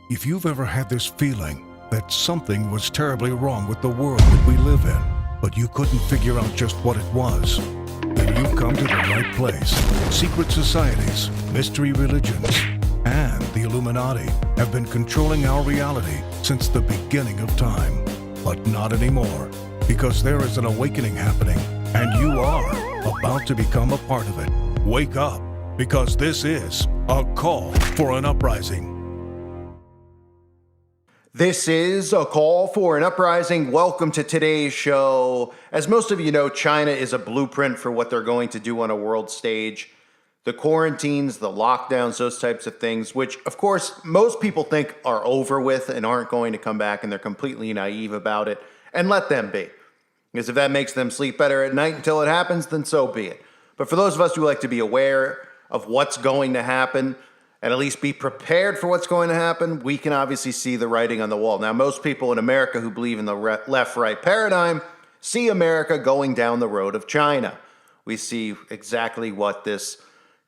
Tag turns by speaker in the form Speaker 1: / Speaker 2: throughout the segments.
Speaker 1: If you've ever had this feeling that something was terribly wrong with the world that we live in, but you couldn't figure out just what it was, then you've come to the right place. Secret societies, mystery religions, and the Illuminati have been controlling our reality since the beginning of time. But not anymore, because there is an awakening happening, and you are about to become a part of it. Wake up, because this is a call for an uprising.
Speaker 2: This is a call for an uprising. Welcome to today's show. As most of you know, China is a blueprint for what they're going to do on a world stage. The quarantines, the lockdowns, those types of things, which of course most people think are over with and aren't going to come back, and they're completely naive about it. And let them be. Because if that makes them sleep better at night until it happens, then so be it. But for those of us who like to be aware of what's going to happen, and at least be prepared for what's going to happen, we can obviously see the writing on the wall. Now, most people in America who believe in the left-right paradigm see America going down the road of China. We see exactly what this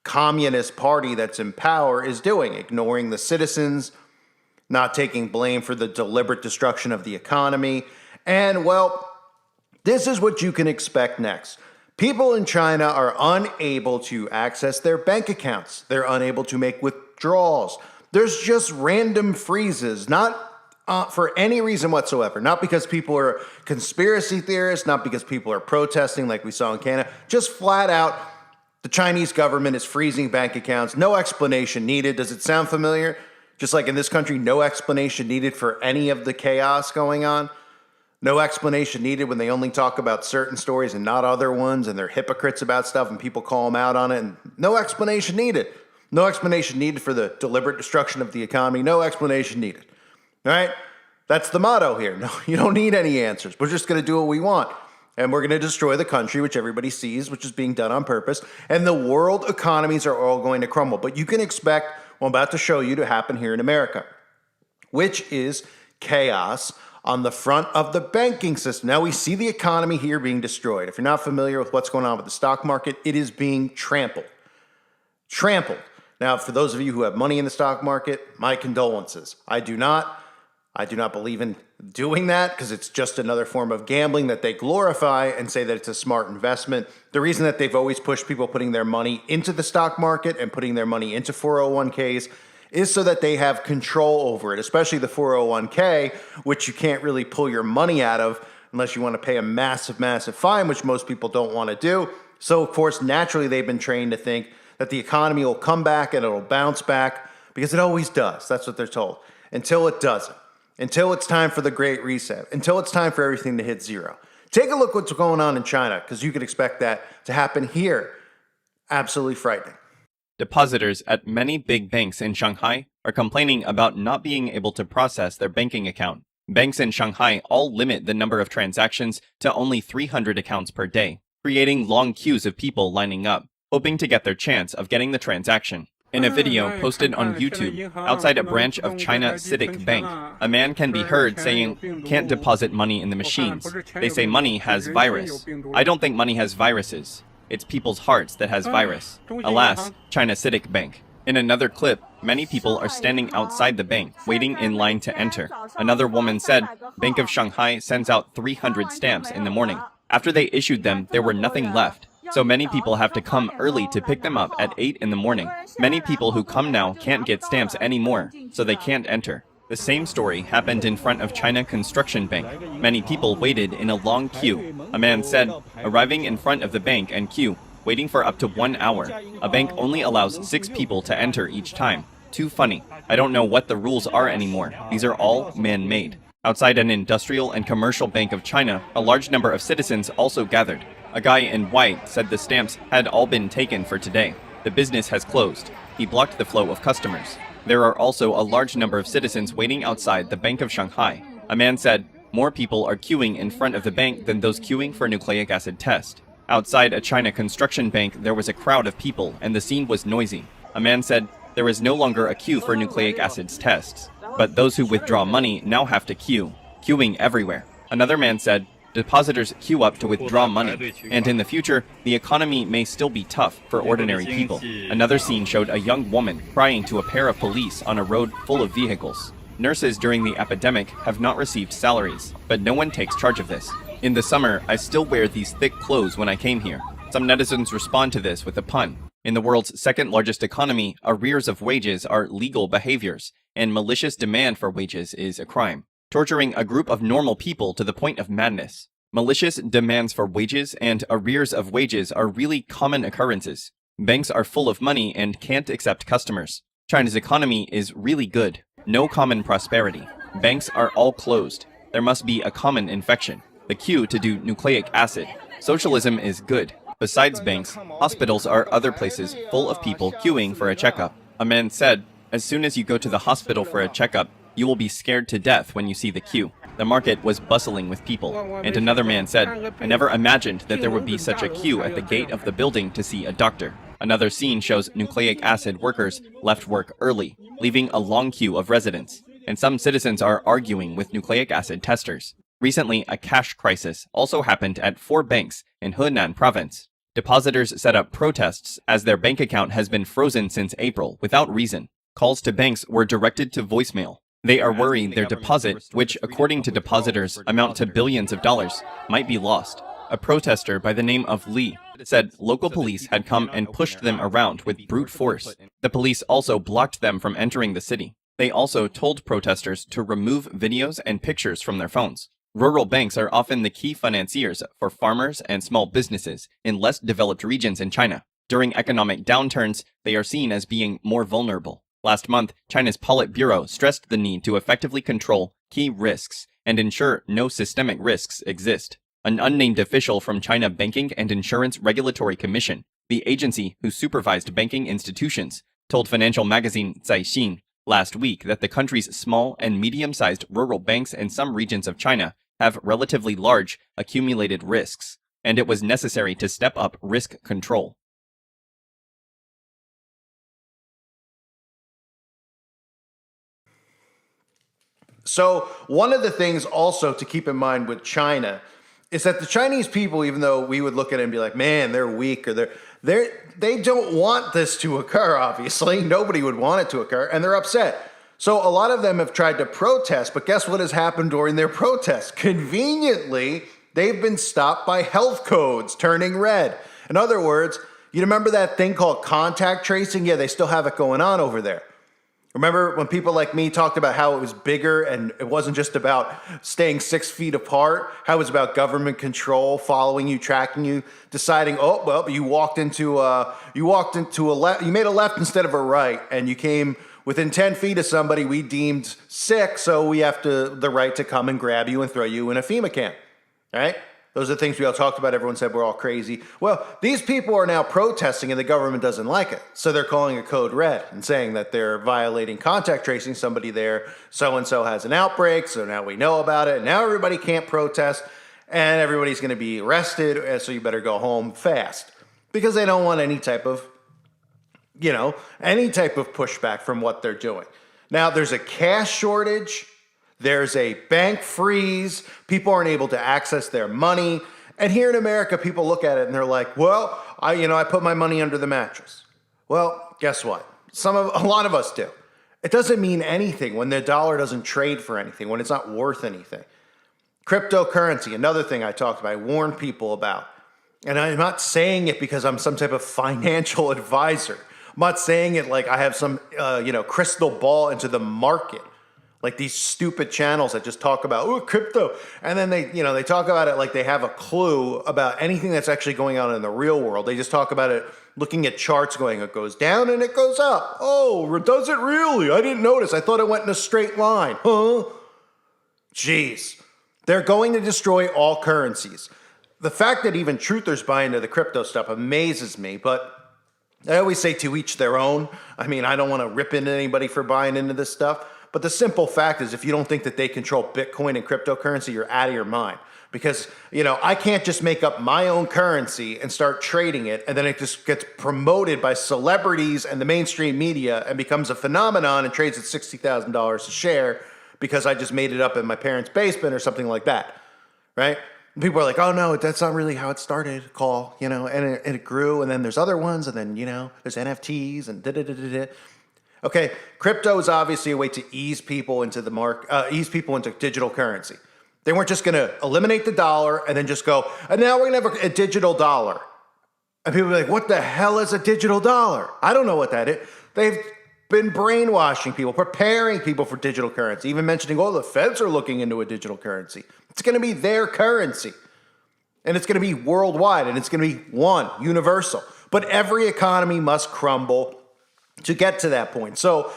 Speaker 2: communist party that's in power is doing, ignoring the citizens, not taking blame for the deliberate destruction of the economy. And, well, this is what you can expect next. People in China are unable to access their bank accounts. They're unable to make withdrawals. There's just random freezes, not for any reason whatsoever. Not because people are conspiracy theorists, not because people are protesting like we saw in Canada. Just flat out, the Chinese government is freezing bank accounts. No explanation needed. Does it sound familiar? Just like in this country, no explanation needed for any of the chaos going on. No explanation needed when they only talk about certain stories and not other ones, and they're hypocrites about stuff and people call them out on it, and no explanation needed. No explanation needed for the deliberate destruction of the economy. No explanation needed. All right? That's the motto here. No, you don't need any answers. We're just going to do what we want. And we're going to destroy the country, which everybody sees, which is being done on purpose. And the world economies are all going to crumble. But you can expect what I'm about to show you to happen here in America, which is chaos on the front of the banking system. Now we see the economy here being destroyed. If you're not familiar with what's going on with the stock market, it is being trampled. Trampled. Now, for those of you who have money in the stock market, my condolences. I do not believe in doing that because it's just another form of gambling that they glorify and say that it's a smart investment. The reason that they've always pushed people putting their money into the stock market and putting their money into 401ks is so that they have control over it, especially the 401k, which you can't really pull your money out of unless you want to pay a massive, massive fine, which most people don't want to do. So, of course, naturally, they've been trained to think that the economy will come back and it'll bounce back because it always does. That's what they're told. Until it doesn't. Until it's time for the Great Reset. Until it's time for everything to hit zero. Take a look what's going on in China, because you could expect that to happen here. Absolutely frightening.
Speaker 3: Depositors at many big banks in Shanghai are complaining about not being able to process their banking account. Banks in Shanghai all limit the number of transactions to only 300 accounts per day, creating long queues of people lining up, hoping to get their chance of getting the transaction. In a video posted on YouTube, outside a branch of CRlSlS Bank, a man can be heard saying, "Can't deposit money in the machines. They say money has virus." I don't think money has viruses. It's people's hearts that has virus. Alas, CRlSlS Bank. In another clip, many people are standing outside the bank, waiting in line to enter. Another woman said, Bank of Shanghai sends out 300 stamps in the morning. After they issued them, there were nothing left. So many people have to come early to pick them up at 8 in the morning. Many people who come now can't get stamps anymore, so they can't enter. The same story happened in front of China Construction Bank. Many people waited in a long queue. A man said, arriving in front of the bank and queue, waiting for up to 1 hour. A bank only allows 6 people to enter each time. Too funny. I don't know what the rules are anymore. These are all man-made. Outside an industrial and commercial bank of China, a large number of citizens also gathered. A guy in white said the stamps had all been taken for today. The business has closed. He blocked the flow of customers. There are also a large number of citizens waiting outside the Bank of Shanghai. A man said, more people are queuing in front of the bank than those queuing for nucleic acid test. Outside a China Construction Bank, there was a crowd of people and the scene was noisy. A man said, there is no longer a queue for nucleic acids tests, but those who withdraw money now have to queue, queuing everywhere. Another man said, depositors queue up to withdraw money, and in the future, the economy may still be tough for ordinary people. Another scene showed a young woman crying to a pair of police on a road full of vehicles. Nurses during the epidemic have not received salaries, but no one takes charge of this. In the summer, I still wear these thick clothes when I came here. Some netizens respond to this with a pun. In the world's second largest economy, arrears of wages are legal behaviors, and malicious demand for wages is a crime, torturing a group of normal people to the point of madness. Malicious demands for wages and arrears of wages are really common occurrences. Banks are full of money and can't accept customers. China's economy is really good. No common prosperity. Banks are all closed. There must be a common infection. The queue to do nucleic acid. Socialism is good. Besides banks, hospitals are other places full of people queuing for a checkup. A man said, "As soon as you go to the hospital for a checkup, you will be scared to death when you see the queue." The market was bustling with people. And another man said, "I never imagined that there would be such a queue at the gate of the building to see a doctor." Another scene shows nucleic acid workers left work early, leaving a long queue of residents. And some citizens are arguing with nucleic acid testers. Recently, a cash crisis also happened at 4 banks in Henan province. Depositors set up protests as their bank account has been frozen since April without reason. Calls to banks were directed to voicemail. They are worried their deposit, which according to depositors amount to billions of dollars, might be lost. A protester by the name of Li said local police had come and pushed them around with brute force. The police also blocked them from entering the city. They also told protesters to remove videos and pictures from their phones. Rural banks are often the key financiers for farmers and small businesses in less developed regions in China. During economic downturns, they are seen as being more vulnerable. Last month, China's Politburo stressed the need to effectively control key risks and ensure no systemic risks exist. An unnamed official from China Banking and Insurance Regulatory Commission, the agency who supervised banking institutions, told financial magazine Caixin last week that the country's small and medium-sized rural banks in some regions of China have relatively large accumulated risks, and it was necessary to step up risk control.
Speaker 2: So one of the things also to keep in mind with China is that the Chinese people, even though we would look at it and be like, man, they're weak, or they don't want this to occur, obviously. Nobody would want it to occur, and they're upset. So a lot of them have tried to protest, but guess what has happened during their protests? Conveniently, they've been stopped by health codes turning red. In other words, you remember that thing called contact tracing? Yeah, they still have it going on over there. Remember when people like me talked about how it was bigger and it wasn't just about staying 6 feet apart, how it was about government control, following you, tracking you, deciding, oh, well, you made a left instead of a right, and you came within 10 feet of somebody we deemed sick, so we have the right to come and grab you and throw you in a FEMA camp, right? Those are the things we all talked about. Everyone said we're all crazy. Well, these people are now protesting and the government doesn't like it. So they're calling a code red and saying that they're violating contact tracing. Somebody there, so-and-so has an outbreak, so now we know about it. Now everybody can't protest and everybody's going to be arrested, so you better go home fast. Because they don't want any type of pushback from what they're doing. Now, there's a cash shortage. There's a bank freeze. People aren't able to access their money. And here in America, people look at it and they're like, well, I put my money under the mattress. Well, guess what? A lot of us do. It doesn't mean anything when the dollar doesn't trade for anything, when it's not worth anything. Cryptocurrency, another thing I talked about, I warned people about. And I'm not saying it because I'm some type of financial advisor. I'm not saying it like I have some, crystal ball into the market. Like these stupid channels that just talk about, crypto. And then they talk about it like they have a clue about anything that's actually going on in the real world. They just talk about it looking at charts going, it goes down and it goes up. Oh, does it really? I didn't notice. I thought it went in a straight line. Huh? Jeez. They're going to destroy all currencies. The fact that even truthers buy into the crypto stuff amazes me, but I always say to each their own. I mean, I don't want to rip into anybody for buying into this stuff. But the simple fact is, if you don't think that they control Bitcoin and cryptocurrency, you're out of your mind. Because, I can't just make up my own currency and start trading it, and then it just gets promoted by celebrities and the mainstream media and becomes a phenomenon and trades at $60,000 a share because I just made it up in my parents' basement or something like that, right? And people are like, oh, no, that's not really how it started, and it grew, and then there's other ones, and then, there's NFTs and da-da-da-da-da. Okay, crypto is obviously a way to ease people into the ease people into digital currency. They weren't just going to eliminate the dollar and then just go, and now we're going to have a digital dollar. And people are like, what the hell is a digital dollar? I don't know what that is. They've been brainwashing people, preparing people for digital currency, even mentioning, oh, the feds are looking into a digital currency. It's going to be their currency. And it's going to be worldwide, and it's going to be one, universal. But every economy must crumble to get to that point. So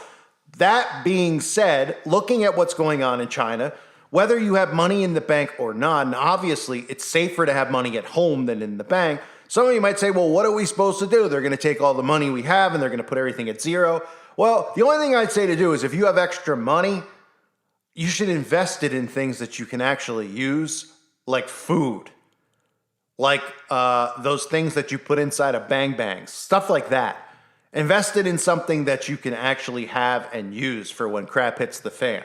Speaker 2: that being said, looking at what's going on in China, whether you have money in the bank or not, and obviously it's safer to have money at home than in the bank. Some of you might say, well, what are we supposed to do? They're going to take all the money we have and they're going to put everything at zero. Well, the only thing I'd say to do is if you have extra money, you should invest it in things that you can actually use, like food, like those things that you put inside of bang bangs, stuff like that. Invest it in something that you can actually have and use for when crap hits the fan.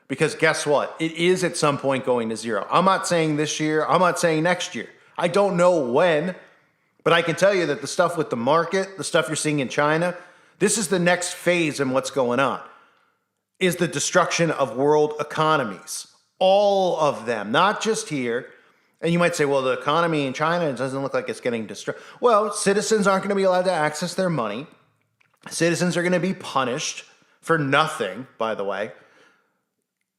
Speaker 2: Because guess what? It is at some point going to zero. I'm not saying this year. I'm not saying next year. I don't know when, but I can tell you that the stuff with the market, the stuff you're seeing in China, this is the next phase in what's going on, is the destruction of world economies. All of them, not just here. And you might say, well, the economy in China doesn't look like it's getting destroyed. Well, citizens aren't going to be allowed to access their money. Citizens are going to be punished for nothing, by the way.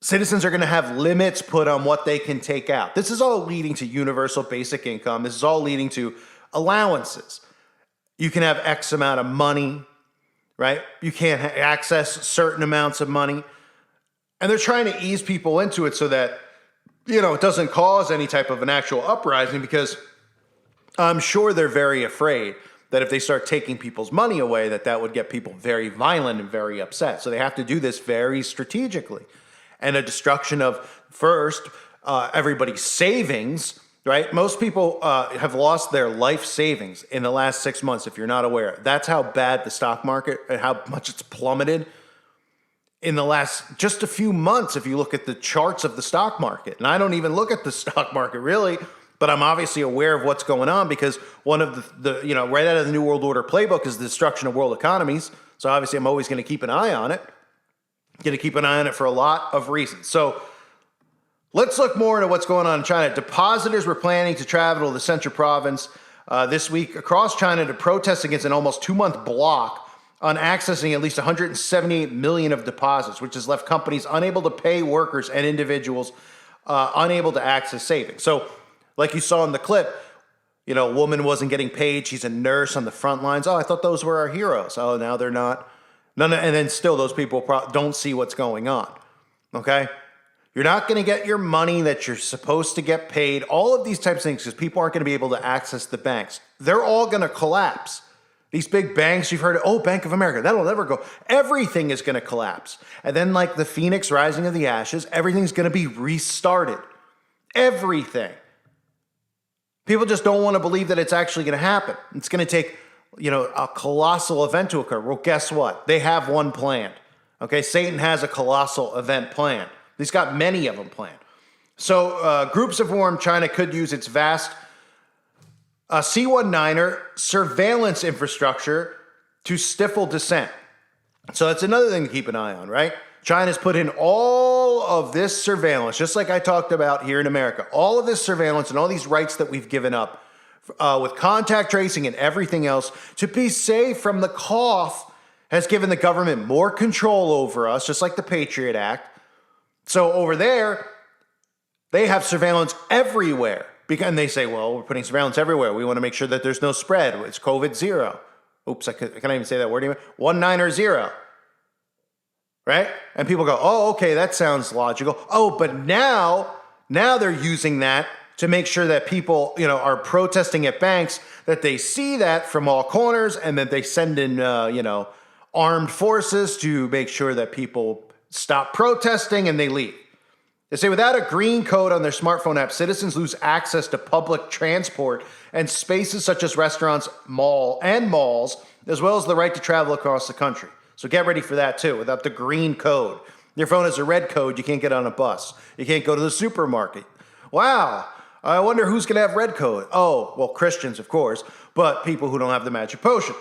Speaker 2: Citizens are going to have limits put on what they can take out. This is all leading to universal basic income. This is all leading to allowances. You can have X amount of money, right? You can't access certain amounts of money. And they're trying to ease people into it so that, it doesn't cause any type of an actual uprising, because I'm sure they're very afraid that if they start taking people's money away, that would get people very violent and very upset. So they have to do this very strategically. And a destruction of, first, everybody's savings, right? Most people have lost their life savings in the last 6 months, if you're not aware. That's how bad the stock market and how much it's plummeted in the last just a few months, if you look at the charts of the stock market. And I don't even look at the stock market really, but I'm obviously aware of what's going on, because one of the right out of the New World Order playbook is the destruction of world economies. So obviously I'm always going to keep an eye on it. Going to keep an eye on it for a lot of reasons. So let's look more into what's going on in China. Depositors were planning to travel to the Central Province this week across China to protest against an almost 2-month block on accessing at least 178 million of deposits, which has left companies unable to pay workers and individuals unable to access savings. So like you saw in the clip, a woman wasn't getting paid. She's a nurse on the front lines. Oh, I thought those were our heroes. Oh, now they're not. And then still those people don't see what's going on, okay? You're not going to get your money that you're supposed to get paid, all of these types of things, because people aren't going to be able to access the banks. They're all going to collapse. These big banks, you've heard, oh, Bank of America, that'll never go. Everything is going to collapse. And then like the phoenix rising of the ashes, everything's going to be restarted. Everything. People just don't want to believe that it's actually going to happen. It's going to take a colossal event to occur. Well, guess what? They have one planned. Okay, Satan has a colossal event planned. He's got many of them planned. So groups have warned China could use its vast C-19er surveillance infrastructure to stifle dissent. So that's another thing to keep an eye on, right? China's put in all of this surveillance, just like I talked about here in America, all of this surveillance and all these rights that we've given up with contact tracing and everything else to be safe from the cough has given the government more control over us, just like the Patriot Act. So over there, they have surveillance everywhere. And they say, well, we're putting surveillance everywhere. We want to make sure that there's no spread. It's COVID zero. Oops, I can't even say that word anymore. 19 right? And people go, oh, okay, that sounds logical. Oh, but now they're using that to make sure that people, are protesting at banks, that they see that from all corners, and that they send in, armed forces to make sure that people stop protesting and they leave. They say without a green code on their smartphone app, citizens lose access to public transport and spaces such as restaurants, malls, as well as the right to travel across the country. So get ready for that too. Without the green code, your phone has a red code, you can't get on a bus. You can't go to the supermarket. Wow. I wonder who's going to have red code. Oh, well, Christians, of course, but people who don't have the magic potion.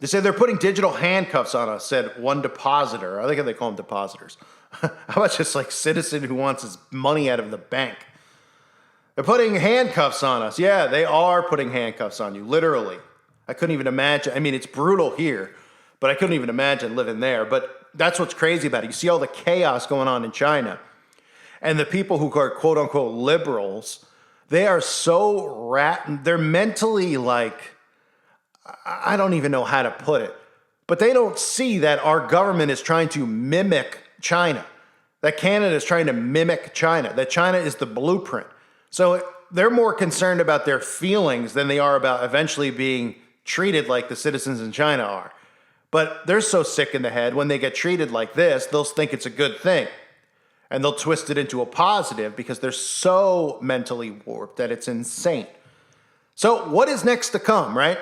Speaker 2: They say they're putting digital handcuffs on us, said one depositor. I think they call them depositors. How about just like citizen who wants his money out of the bank? They're putting handcuffs on us. Yeah, they are putting handcuffs on you, literally. I couldn't even imagine. I mean, it's brutal here, but I couldn't even imagine living there. But that's what's crazy about it. You see all the chaos going on in China. And the people who are quote unquote liberals, they are so they're mentally like, I don't even know how to put it, but they don't see that our government is trying to mimic China, that Canada is trying to mimic China, that China is the blueprint. So they're more concerned about their feelings than they are about eventually being treated like the citizens in China are. But they're so sick in the head, when they get treated like this, they'll think it's a good thing. And they'll twist it into a positive because they're so mentally warped that it's insane. So what is next to come, right?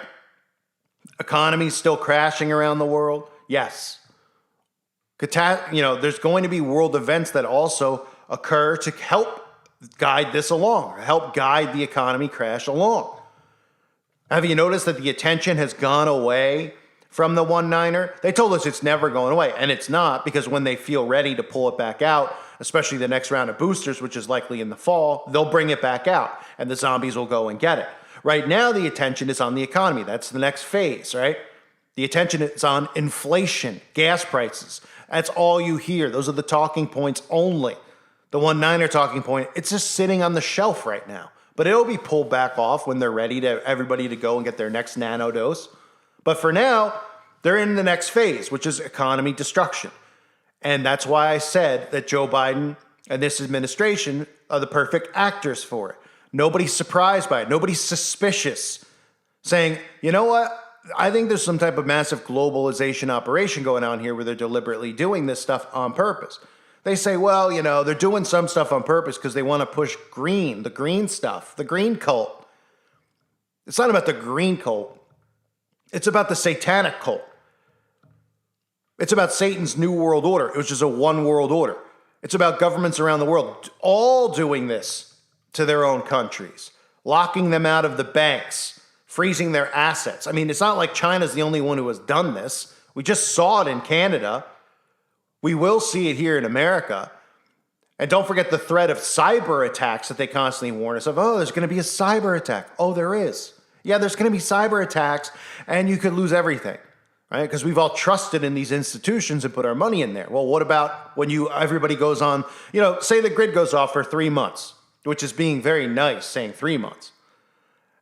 Speaker 2: Economy's still crashing around the world. Yes. There's going to be world events that also occur to help guide this along, or help guide the economy crash along. Have you noticed that the attention has gone away from the one-niner? They told us it's never going away, and it's not, because when they feel ready to pull it back out, especially the next round of boosters, which is likely in the fall, they'll bring it back out, and the zombies will go and get it. Right now, the attention is on the economy. That's the next phase, right? The attention is on inflation, gas prices. That's all you hear. Those are the talking points only. The one-niner talking point, it's just sitting on the shelf right now. But it'll be pulled back off when they're ready to everybody to go and get their next nano dose. But for now, they're in the next phase, which is economy destruction. And that's why I said that Joe Biden and this administration are the perfect actors for it. Nobody's surprised by it. Nobody's suspicious, saying, you know what? I think there's some type of massive globalization operation going on here where they're deliberately doing this stuff on purpose. They say, well, they're doing some stuff on purpose because they want to push green, the green stuff, the green cult. It's not about the green cult. It's about the satanic cult. It's about Satan's new world order, which is a one world order. It's about governments around the world all doing this to their own countries, locking them out of the banks, freezing their assets. I mean, it's not like China's the only one who has done this. We just saw it in Canada. We will see it here in America. And don't forget the threat of cyber attacks that they constantly warn us of. Oh, there's going to be a cyber attack. Oh, there is. Yeah, there's going to be cyber attacks, and you could lose everything, right? Because we've all trusted in these institutions and put our money in there. Well, what about when everybody goes on, say the grid goes off for 3 months, which is being very nice, saying 3 months.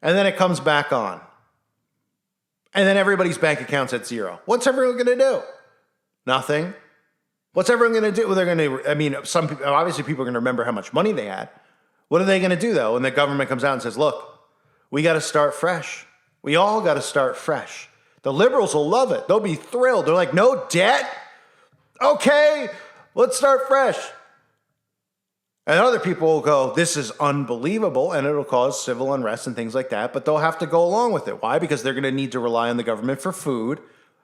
Speaker 2: And then it comes back on. And then everybody's bank account's at zero. What's everyone going to do? Nothing. What's everyone going to do? Well, they're going to, obviously people are going to remember how much money they had. What are they going to do, though, when the government comes out and says, look, we got to start fresh. We all got to start fresh. The liberals will love it. They'll be thrilled. They're like, no debt? Okay, let's start fresh. And other people will go, this is unbelievable, and it'll cause civil unrest and things like that, but they'll have to go along with it. Why? Because they're going to need to rely on the government for food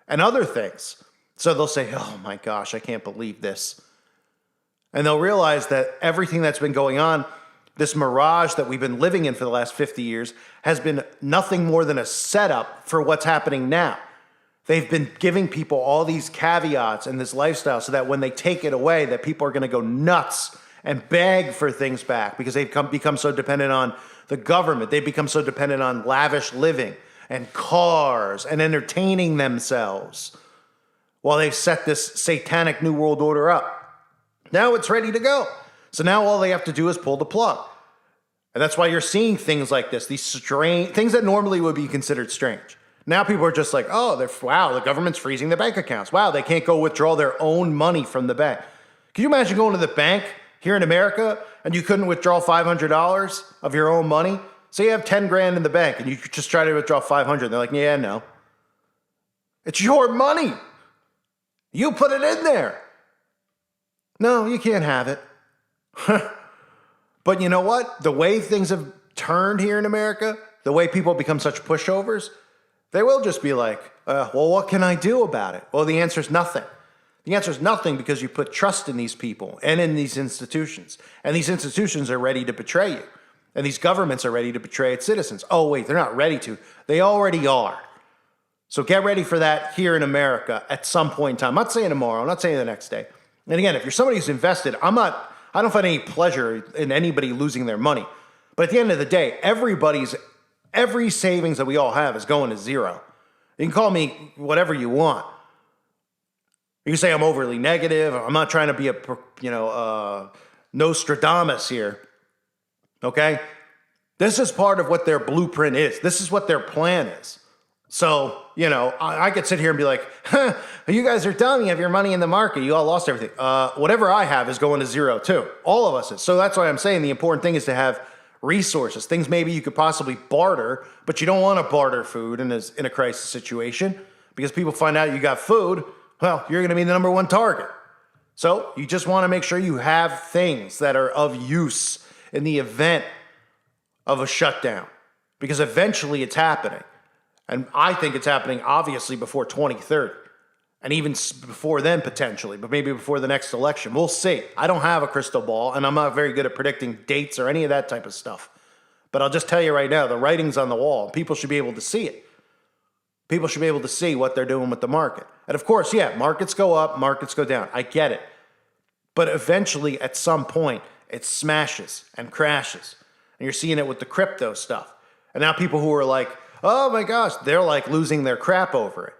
Speaker 2: and other things. So they'll say, oh my gosh, I can't believe this. And they'll realize that everything that's been going on, this mirage that we've been living in for the last 50 years, has been nothing more than a setup for what's happening now. They've been giving people all these caveats and this lifestyle so that when they take it away, that people are going to go nuts and beg for things back because they've become so dependent on the government. They've become so dependent on lavish living and cars and entertaining themselves while they've set this satanic new world order up. Now it's ready to go. So now all they have to do is pull the plug. And that's why you're seeing things like this, these strange things that normally would be considered strange. Now people are just like, oh, wow, the government's freezing their bank accounts. Wow, they can't go withdraw their own money from the bank. Can you imagine going to the bank here in America and you couldn't withdraw $500 of your own money? Say you have 10 grand in the bank and you just try to withdraw 500. They're like, yeah, no. It's your money. You put it in there. No, you can't have it. But you know what? The way things have turned here in America, the way people become such pushovers, they will just be like, well, what can I do about it? Well, the answer is nothing. The answer is nothing because you put trust in these people and in these institutions. And these institutions are ready to betray you. And these governments are ready to betray its citizens. Oh, wait, they're not ready to. They already are. So get ready for that here in America at some point in time. I'm not saying tomorrow. I'm not saying the next day. And again, if you're somebody who's invested, I don't find any pleasure in anybody losing their money. But at the end of the day, every savings that we all have is going to zero. You can call me whatever you want. You can say I'm overly negative. I'm not trying to be a Nostradamus here. Okay? This is part of what their blueprint is. This is what their plan is. So, I could sit here and be like, you guys are dumb. You have your money in the market. You all lost everything. Whatever I have is going to zero too. All of us is. So that's why I'm saying the important thing is to have resources, things maybe you could possibly barter, but you don't want to barter food in a crisis situation because people find out you got food, well, you're going to be the number one target. So you just want to make sure you have things that are of use in the event of a shutdown because eventually it's happening. And I think it's happening obviously before 2030 and even before then potentially, but maybe before the next election. We'll see. I don't have a crystal ball and I'm not very good at predicting dates or any of that type of stuff. But I'll just tell you right now, the writing's on the wall. People should be able to see it. People should be able to see what they're doing with the market. And of course, yeah, markets go up, markets go down. I get it. But eventually, at some point, it smashes and crashes. And you're seeing it with the crypto stuff. And now people who are like, oh my gosh, they're like losing their crap over it.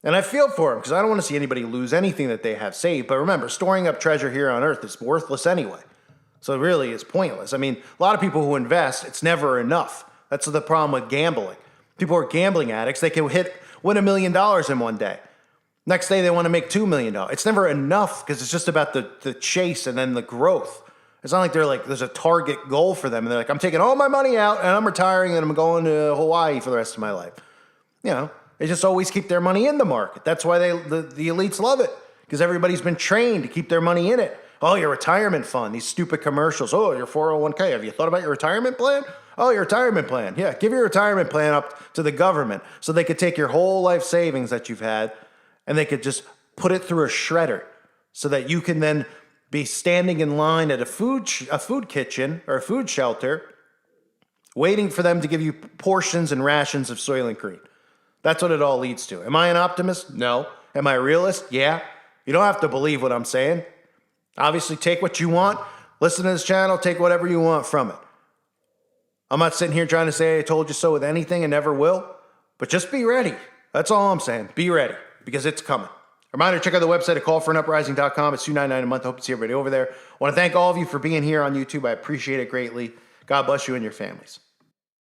Speaker 2: And I feel for them because I don't want to see anybody lose anything that they have saved. But remember, storing up treasure here on Earth is worthless anyway. So it really is pointless. I mean, a lot of people who invest, it's never enough. That's the problem with gambling. People are gambling addicts. They can win $1 million in one day. Next day, they want to make $2 million. It's never enough because it's just about the chase and then the growth. It's not like there's a target goal for them. And they're like, I'm taking all my money out and I'm retiring and I'm going to Hawaii for the rest of my life. They just always keep their money in the market. That's why the elites love it because everybody's been trained to keep their money in it. Oh, your retirement fund, these stupid commercials. Oh, your 401k. Have you thought about your retirement plan? Oh, your retirement plan. Yeah, give your retirement plan up to the government so they could take your whole life savings that you've had and they could just put it through a shredder so that you can then be standing in line at a food kitchen or a food shelter waiting for them to give you portions and rations of Soylent Green. That's what it all leads to. Am I an optimist? No. Am I a realist? Yeah. You don't have to believe what I'm saying. Obviously, take what you want. Listen to this channel. Take whatever you want from it. I'm not sitting here trying to say I told you so with anything and never will. But just be ready. That's all I'm saying. Be ready because it's coming. Reminder, check out the website at callforanuprising.com. It's $2.99 a month. I hope to see everybody over there. I want to thank all of you for being here on YouTube. I appreciate it greatly. God bless you and your families.